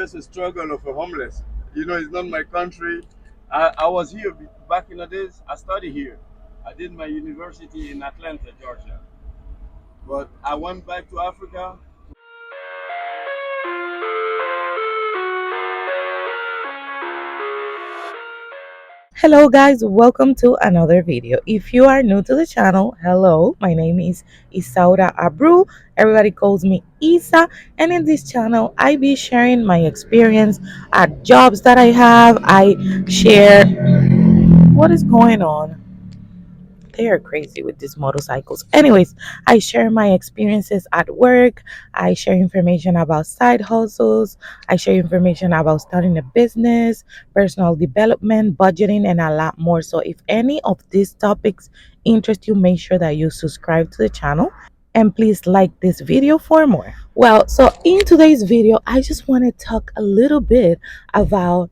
Just a struggle of a homeless. It's not my country. I was here back in the days. I studied here. I did my university in Atlanta, Georgia. But I went back to Africa. Hello guys, welcome to another video. If you are new to the channel, hello, my name is Isaura Abru. Everybody calls me Isa, and in this channel I be sharing my experience at jobs that I have. I share what is going on. They are crazy with these motorcycles. Anyways, I share my experiences at work. I share information about side hustles. I share information about starting a business, personal development, budgeting, and a lot more. So, if any of these topics interest you, make sure that you subscribe to the channel and please like this video for more. Well, so in today's video, I just want to talk a little bit about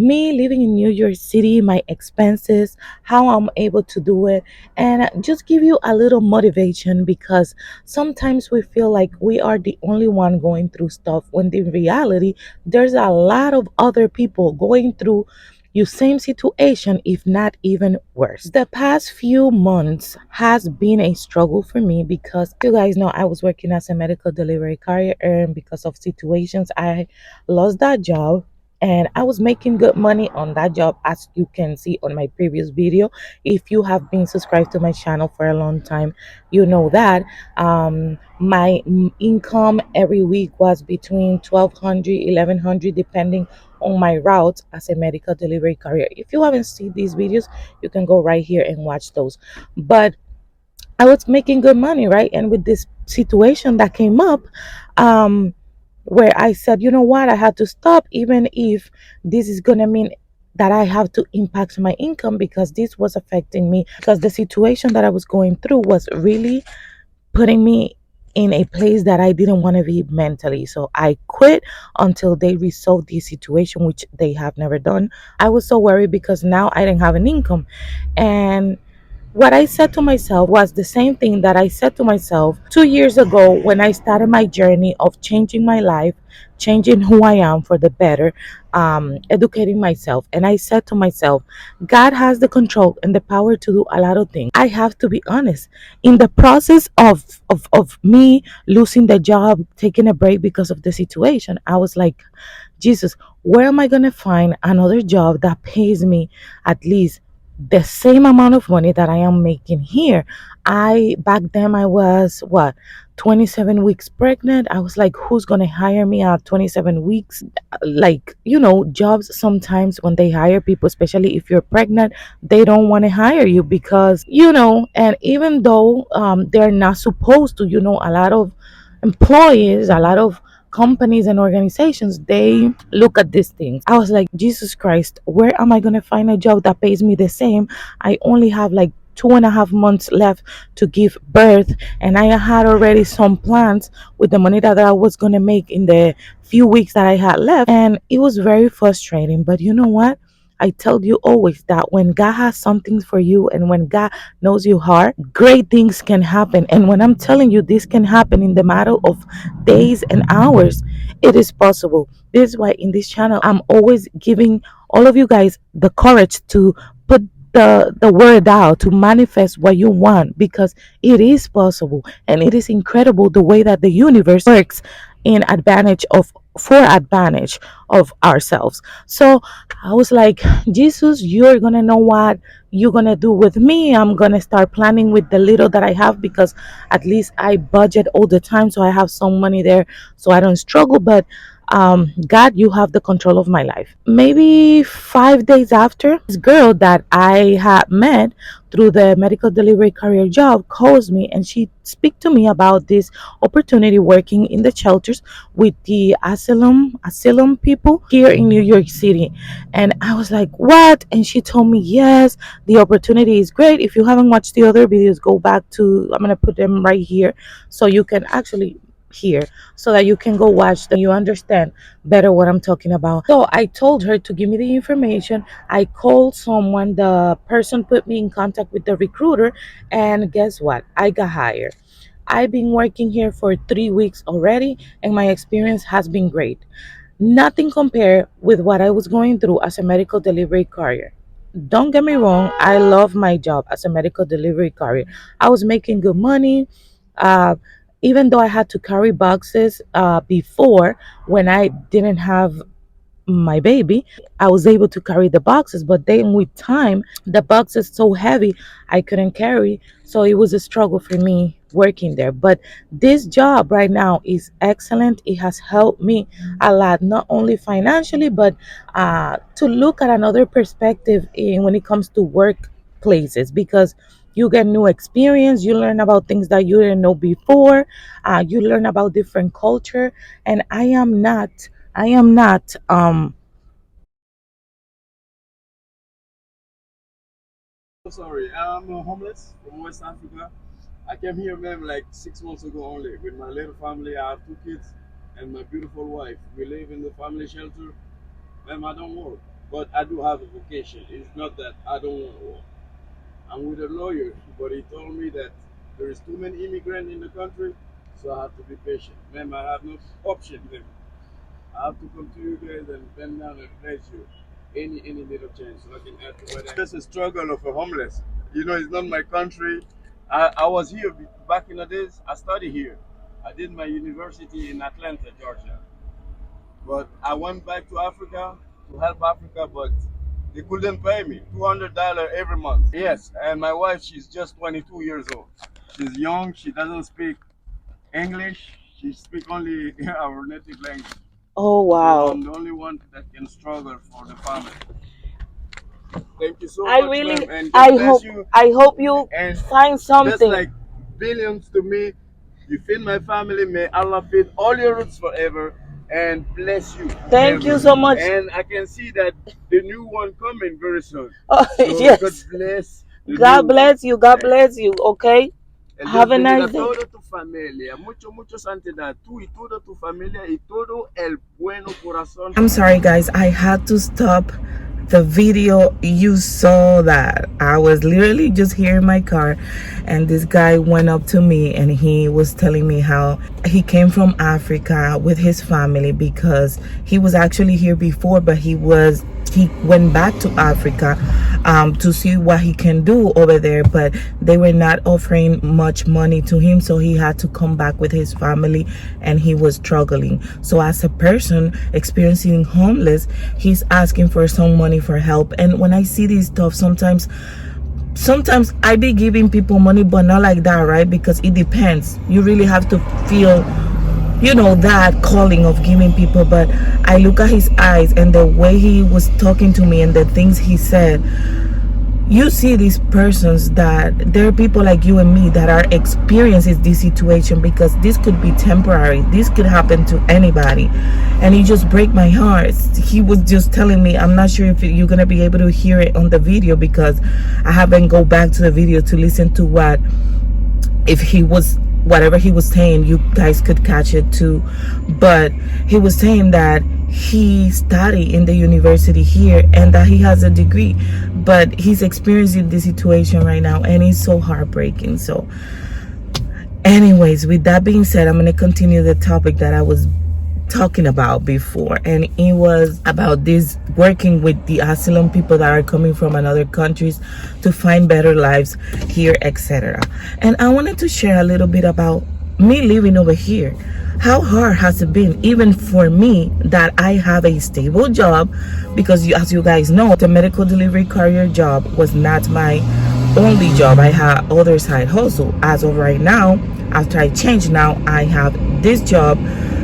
me living in New York City, my expenses, how I'm able to do it, and just give you a little motivation because sometimes we feel like we are the only one going through stuff when in reality there's a lot of other people going through your same situation, if not even worse. The past few months has been a struggle for me because you guys know I was working as a medical delivery carrier, and because of situations I lost that job, and I was making good money on that job, as you can see on my previous video. If you have been subscribed to my channel for a long time, you know that my income every week was between 1200, 1100, depending on my route as a medical delivery carrier. If you haven't seen these videos, you can go right here and watch those. But I was making good money, right? And with this situation that came up, um where I said, you know what, I had to stop, even if this is gonna mean that I have to impact my income, because this was affecting me, because the situation that I was going through was really putting me in a place that I didn't want to be mentally. So I quit until they resolved the situation, which they have never done. I was so worried because now I didn't have an income. And what I said to myself was the same thing that I said to myself 2 years ago when I started my journey of changing my life, changing who I am for the better, educating myself. And I said to myself, God has the control and the power to do a lot of things. I have to be honest. In the process of me losing the job, taking a break because of the situation, I was like, Jesus, where am I going to find another job that pays me at least the same amount of money that I am making here? I back then I was what, 27 weeks pregnant. I was like, who's going to hire me at 27 weeks? Like, jobs sometimes when they hire people, especially if you're pregnant, they don't want to hire you because, and even though they're not supposed to, a lot of employees, a lot of companies and organizations, they look at these things. I was like, Jesus Christ, where am I going to find a job that pays me the same? I only have like 2.5 months left to give birth, and I had already some plans with the money that I was going to make in the few weeks that I had left. And it was very frustrating. But you know what? I tell you always that when God has something for you and when God knows your heart, great things can happen. And when I'm telling you this can happen in the matter of days and hours, it is possible. This is why in this channel I'm always giving all of you guys the courage to put the word out, to manifest what you want, because it is possible, and it is incredible the way that the universe works in advantage of for advantage of ourselves. So I was like, Jesus, you're gonna know what you're gonna do with me. I'm gonna start planning with the little that I have, because at least I budget all the time, so I have some money there, so I don't struggle. But God, you have the control of my life. Maybe 5 days after, this girl that I had met through the medical delivery career job calls me, and she speak to me about this opportunity working in the shelters with the asylum people here in New York City. And I was like, what? And she told me, yes, the opportunity is great. If you haven't watched the other videos, go back to, I'm gonna put them right here so you can actually here, so that you can go watch them, you understand better what I'm talking about. So I told her to give me the information. I called someone, the person put me in contact with the recruiter, and guess what, I got hired. I've been working here for 3 weeks already, and my experience has been great. Nothing compared with what I was going through as a medical delivery courier. Don't get me wrong, I love my job as a medical delivery courier. I was making good money. Uh, Even though I had to carry boxes before, when I didn't have my baby, I was able to carry the boxes. But then with time, the box is so heavy I couldn't carry. So it was a struggle for me working there. But this job right now is excellent. It has helped me a lot, not only financially, but to look at another perspective in when it comes to workplaces, because you get new experience, you learn about things that you didn't know before, you learn about different culture. And I am not Sorry, I'm homeless from West Africa. I came here, ma'am, like 6 months ago only with my little family. I have two kids and my beautiful wife. We live in the family shelter. Ma'am, I don't work, but I do have a vocation. It's not that I don't want to work. I'm with a lawyer, but he told me that there is too many immigrants in the country, so I have to be patient. Ma'am, I have no option, ma'am. I have to come to you guys and bend down and bless you. Any little chance so I can add to what I. Just a struggle of a homeless. It's not my country. I was here back in the days. I studied here. I did my university in Atlanta, Georgia. But I went back to Africa to help Africa, but they couldn't pay me $200 every month. Yes, and my wife, she's just 22 years old. She's young. She doesn't speak English. She speaks only our native language. Oh So wow. I'm the only one that can struggle for the family. Thank you so I much, really ma'am, and I God bless hope you. I hope you And find that's something. like billions to me. You feed my family. May Allah feed all your roots forever and bless you Thank you forever. so much. And I can see that the new one coming very soon. Oh, So God yes. bless the new God one. bless you. God Thank bless you. Okay. El Dios Have a bendiga nice a day. toda tu familia, mucho, mucho santidad, tú y toda tu familia y todo el bueno corazón. I'm sorry, guys. I had to stop the video. You saw that I was literally just here in my car, and this guy went up to me and he was telling me how he came from Africa with his family because he was actually here before, but he went back to Africa to see what he can do over there, but they were not offering much money to him, so he had to come back with his family, and he was struggling. So as a person experiencing homeless, he's asking for some money for help. And when I see this stuff, sometimes I be giving people money, but not like that, right? Because it depends. You really have to feel that calling of giving people. But I look at his eyes and the way he was talking to me and the things he said, you see these persons that there are people like you and me that are experiencing this situation, because this could be temporary, this could happen to anybody, and it just break my heart. He was just telling me, I'm not sure if you're gonna be able to hear it on the video because I haven't go back to the video to listen to whatever he was saying, you guys could catch it too. But he was saying that he studied in the university here and that he has a degree, but he's experiencing this situation right now, and it's so heartbreaking. So anyways, with that being said, I'm going to continue the topic that I was talking about before, and it was about this working with the asylum people that are coming from another countries to find better lives here, etc. And I wanted to share a little bit about me living over here. How hard has it been, even for me, that I have a stable job, because as you guys know, the medical delivery courier job was not my only job. I had other side hustle. As of right now, after I changed, now I have this job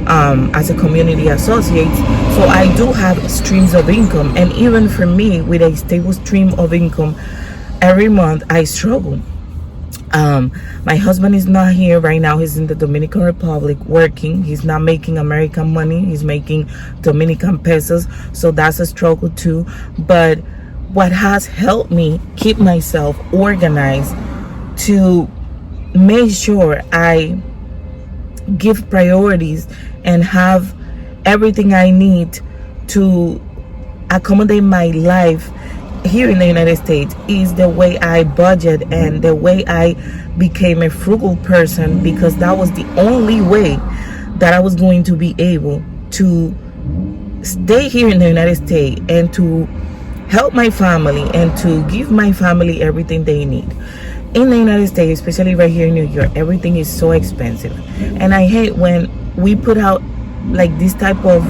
as a community associate. So I do have streams of income, and even for me, with a stable stream of income every month, I struggle. My husband is not here right now. He's in the Dominican Republic working. He's not making American money. He's making Dominican pesos. So that's a struggle too. But what has helped me keep myself organized to make sure I give priorities and have everything I need to accommodate my life here in the United States is the way I budget and the way I became a frugal person, because that was the only way that I was going to be able to stay here in the United States and to help my family and to give my family everything they need. In the United States, especially right here in New York, everything is so expensive. And I hate when we put out like this type of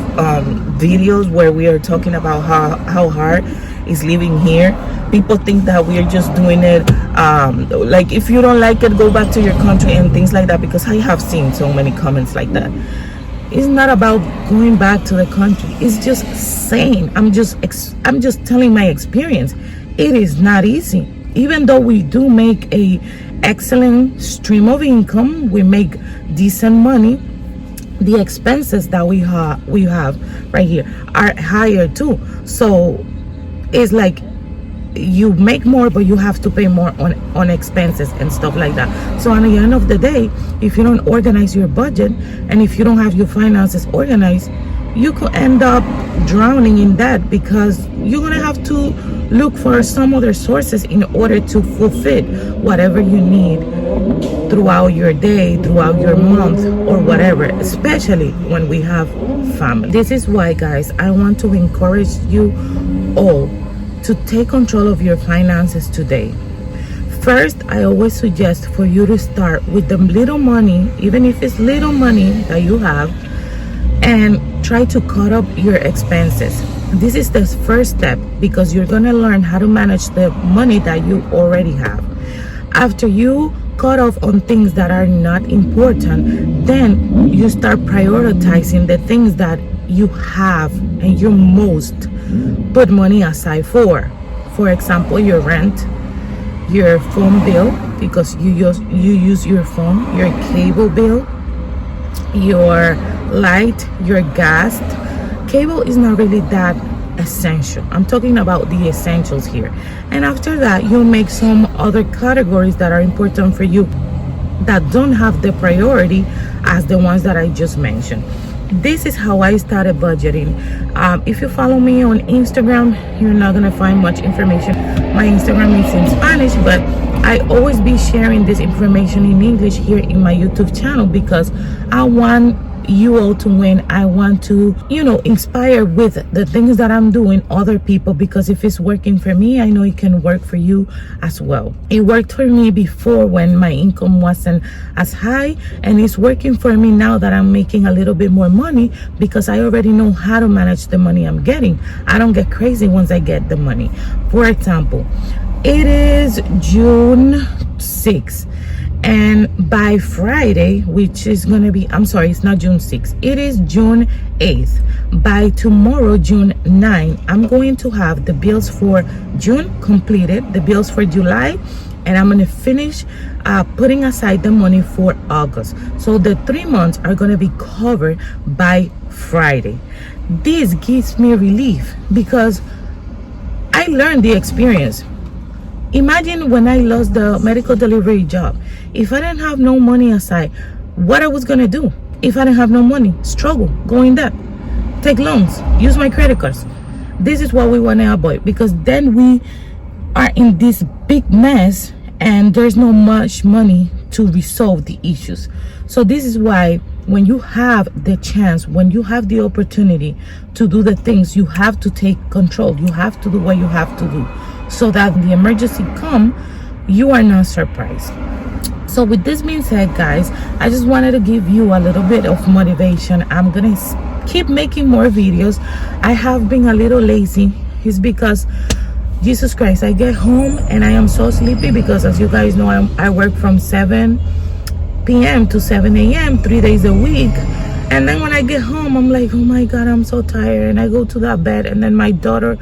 videos where we are talking about how hard is living here. People think that we are just doing it like if you don't like it, go back to your country and things like that, because I have seen so many comments like that. It's not about going back to the country. It's just saying, I'm just telling my experience. It is not easy. Even though we do make a excellent stream of income, we make decent money, the expenses that we have right here are higher too. So it's like you make more, but you have to pay more on expenses and stuff like that. So at the end of the day, if you don't organize your budget and if you don't have your finances organized, you could end up drowning in debt, because you're gonna have to look for some other sources in order to fulfill whatever you need throughout your day, throughout your month, or whatever, especially when we have family. This is why, guys, I want to encourage you all to take control of your finances today. First, I always suggest for you to start with the little money, even if it's little money that you have, and try to cut up your expenses. This is the first step, because you're gonna learn how to manage the money that you already have. After you cut off on things that are not important, then you start prioritizing the things that you have and you most put money aside for. For example, your rent, your phone bill, because you use your phone, your cable bill, your light, your gas. Cable is not really that essential. I'm talking about the essentials here. And after that, you'll make some other categories that are important for you that don't have the priority as the ones that I just mentioned. This is how I started budgeting. If you follow me on Instagram, you're not gonna find much information. My Instagram is in Spanish, but I always be sharing this information in English here in my YouTube channel, because I want you all to win. I want to, inspire with the things that I'm doing other people, because if it's working for me, I know it can work for you as well. It worked for me before when my income wasn't as high, and it's working for me now that I'm making a little bit more money, because I already know how to manage the money I'm getting. I don't get crazy once I get the money. For example, it is June 6th. And by Friday, which is going to be, I'm sorry, it's not June 6th. It is June 8th. By tomorrow, June 9th, I'm going to have the bills for June completed, the bills for July, and I'm going to finish putting aside the money for August. So the 3 months are going to be covered by Friday. This gives me relief, because I learned the experience. Imagine when I lost the medical delivery job. If I didn't have no money aside, what I was gonna do? If I didn't have no money, struggle, go in debt, take loans, use my credit cards. This is what we want to avoid, because then we are in this big mess and there's no much money to resolve the issues. So this is why when you have the chance, when you have the opportunity to do the things, you have to take control. You have to do what you have to do, so that the emergency come, you are not surprised. So with this being said, guys, I just wanted to give you a little bit of motivation. I'm gonna keep making more videos. I have been a little lazy. It's because, Jesus Christ, I get home and I am so sleepy, because as you guys know, I work from 7 p.m. to 7 a.m. 3 days a week. And then when I get home, I'm like, oh my God, I'm so tired. And I go to that bed, and then my daughter,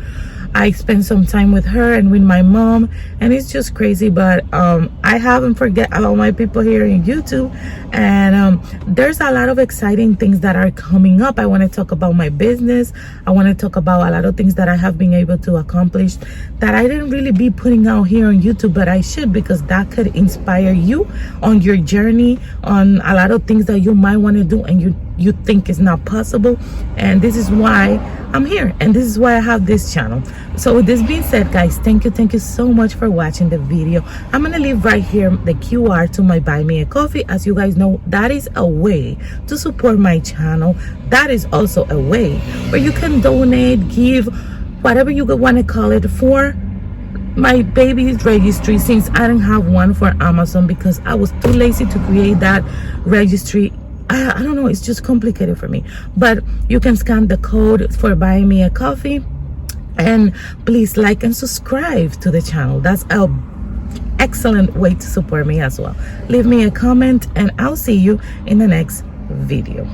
I spend some time with her and with my mom, and it's just crazy. But I haven't forget about my people here in YouTube, and there's a lot of exciting things that are coming up. I want to talk about my business. I want to talk about a lot of things that I have been able to accomplish that I didn't really be putting out here on YouTube, but I should, because that could inspire you on your journey, on a lot of things that you might want to do and you you think is not possible. And this is why I'm here, and this is why I have this channel. So with this being said, guys, thank you so much for watching the video. I'm gonna leave right here the QR to my buy me a coffee. As you guys know, that is a way to support my channel. That is also a way where you can donate, give, whatever you want to call it, for my baby's registry, since I didn't have one for Amazon because I was too lazy to create that registry. I don't know, it's just complicated for me. But you can scan the code for buying me a coffee, and please like and subscribe to the channel. That's a excellent way to support me as well. Leave me a comment, and I'll see you in the next video.